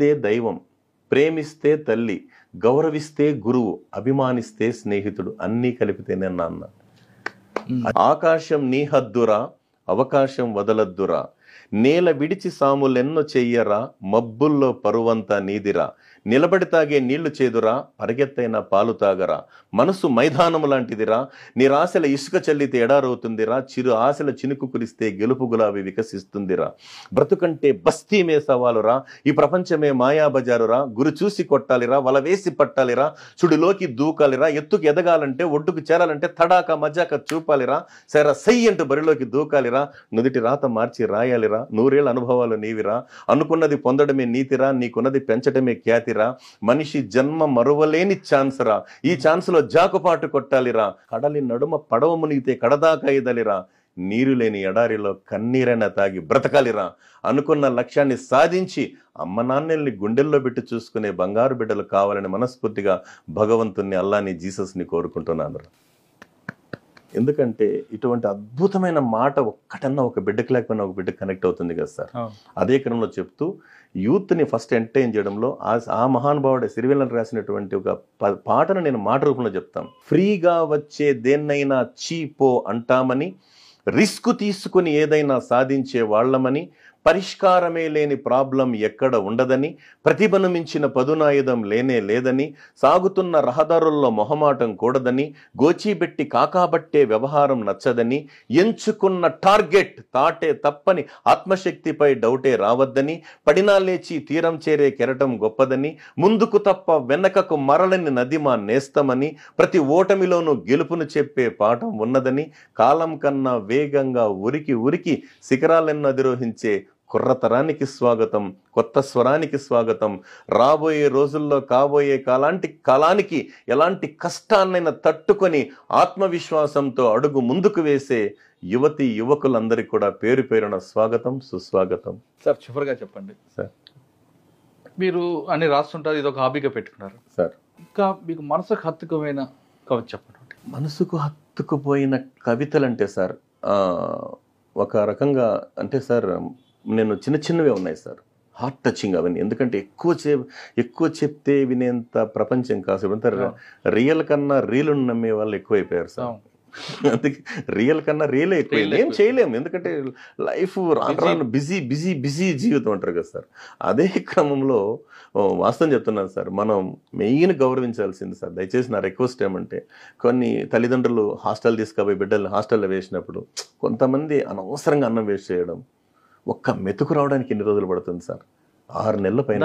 పూజిస్తే దైవం, ప్రేమిస్తే తల్లి, గౌరవిస్తే గురువు, అభిమానిస్తే స్నేహితుడు, అన్నీ కలిపితేనే నాన్న. ఆకాశం నీ హద్దురా, అవకాశం వదలద్దురా, నేల విడిచి సాములెన్నో చెయ్యరా, మబ్బుల్లో పరువంతా నీదిరా, నిలబడి తాగే నీళ్లు చేదురా, పరిగెత్తైన పాలు తాగరా, మనసు మైదానము లాంటిదిరా, నిరాశల ఇసుక చల్లితే ఎడారవుతుందిరా, చిరు ఆశల చినుకు కురిస్తే గెలుపు గులాబీ వికసిస్తుందిరా, బ్రతుకంటే బస్తీమే సవాలురా, ఈ ప్రపంచమే మాయాబజారురా, గురి చూసి కొట్టాలిరా, వల వేసి పట్టాలిరా, చుడిలోకి దూకాలిరా, ఎత్తుకు ఎదగాలంటే ఒడ్డుకు చేరాలంటే తడాక మజాక చూపాలిరా, సరే సై అంటూ బరిలోకి దూకాలిరా, నుదిటి రాత మార్చి రాయాలిరా, నూరేళ్ల అనుభవాలు నీవిరా, అనుకున్నది పొందడమే నీతిరా, నీకున్నది పెంచడమే ఖ్యాతిరా, మనిషి జన్మ మరువలేని ఛాన్స్ రా, ఈ ఛాన్స్ లో జాకుపాటు కొట్టాలిరా, కడలి నడుమ పడవ మునిగితే కడదాకా ఇదలిరా, నీరు లేని ఎడారిలో కన్నీరైనా తాగి బ్రతకాలిరా, అనుకున్న లక్ష్యాన్ని సాధించి అమ్మ నాన్నల్ని గుండెల్లో పెట్టి చూసుకునే బంగారు బిడ్డలు కావాలని మనస్ఫూర్తిగా భగవంతుణ్ణి, అల్లాని, జీసస్ని కోరుకుంటున్నాను. ఎందుకంటే ఇటువంటి అద్భుతమైన మాట ఒక్కటన్నా ఒక బిడ్డకి లేకపోయినా ఒక బిడ్డకి కనెక్ట్ అవుతుంది కదా సార్. అదే క్రమంలో చెప్తూ యూత్ని ఫస్ట్ ఎంటర్టైన్ చేయడంలో ఆ మహానుభావుడు సిరివెల్లని రాసినటువంటి ఒక పాటను నేను మాట రూపంలో చెప్తాను. ఫ్రీగా వచ్చే దేన్నైనా చీపో అంటామని, రిస్క్ తీసుకుని ఏదైనా సాధించే వాళ్ళమని, పరిష్కారమే లేని ప్రాబ్లం ఎక్కడ ఉండదని, ప్రతిభను మించిన పదునాయుధం లేనే లేదని, సాగుతున్న రహదారుల్లో మొహమాటం కూడదని, గోచీబెట్టి కాకాబట్టే వ్యవహారం నచ్చదని, ఎంచుకున్న టార్గెట్ తాటే తప్పని, ఆత్మశక్తిపై డౌటే రావద్దని, పడినా లేచి తీరం చేరే కెరటం గొప్పదని, ముందుకు తప్ప వెనకకు మరలని నది మా నేస్తమని, ప్రతి ఓటమిలోనూ గెలుపును చెప్పే పాఠం ఉన్నదని, కాలం కన్నా వేగంగా ఉరికి ఉరికి శిఖరాలెన్నో అధిరోహించే కుర్రతరానికి స్వాగతం, కొత్త స్వరానికి స్వాగతం, రాబోయే రోజుల్లో కాబోయే కాలానికి ఎలాంటి కష్టాన్నైనా తట్టుకొని ఆత్మవిశ్వాసంతో అడుగు ముందుకు వేసే యువతి యువకులందరికీ కూడా పేరు పేరున స్వాగతం, సుస్వాగతం. సార్ చివరిగా చెప్పండి సార్, మీరు అన్ని రాస్తుంటారు, ఇది ఒక హాబీగా పెట్టుకున్నారు సార్, ఇంకా మీకు మనసుకు హత్తుకమైన కవిత చెప్పండి. మనసుకు హత్తుకుపోయిన కవితలు అంటే సార్ ఒక రకంగా అంటే సార్ నేను చిన్నవే ఉన్నాయి సార్, హార్ట్ టచింగ్ అవన్నీ. ఎందుకంటే ఎక్కువ చెప్తే వినేంత ప్రపంచం కాదు. రియల్ కన్నా రీలు నమ్మే వాళ్ళు ఎక్కువైపోయారు సార్. అందుకే రియల్ కన్నా రియలే ఎక్కువైంది. ఏం చేయలేము, ఎందుకంటే లైఫ్ రాను బిజీ బిజీ బిజీ జీవితం అంటారు కదా సార్. అదే క్రమంలో వాస్తవం చెప్తున్నాను సార్, మనం మెయిన్ గౌరవించాల్సింది సార్. దయచేసి నా రిక్వెస్ట్ ఏమంటే, కొన్ని తల్లిదండ్రులు హాస్టల్ తీసుకుపోయి బిడ్డలు హాస్టల్లో వేసినప్పుడు కొంతమంది అనవసరంగా అన్నం వేస్ట్ చేయడం, ఒక్క మెతుకు రావడానికి ఎన్ని రోజులు పడుతుంది సార్? 6 నెలల పైన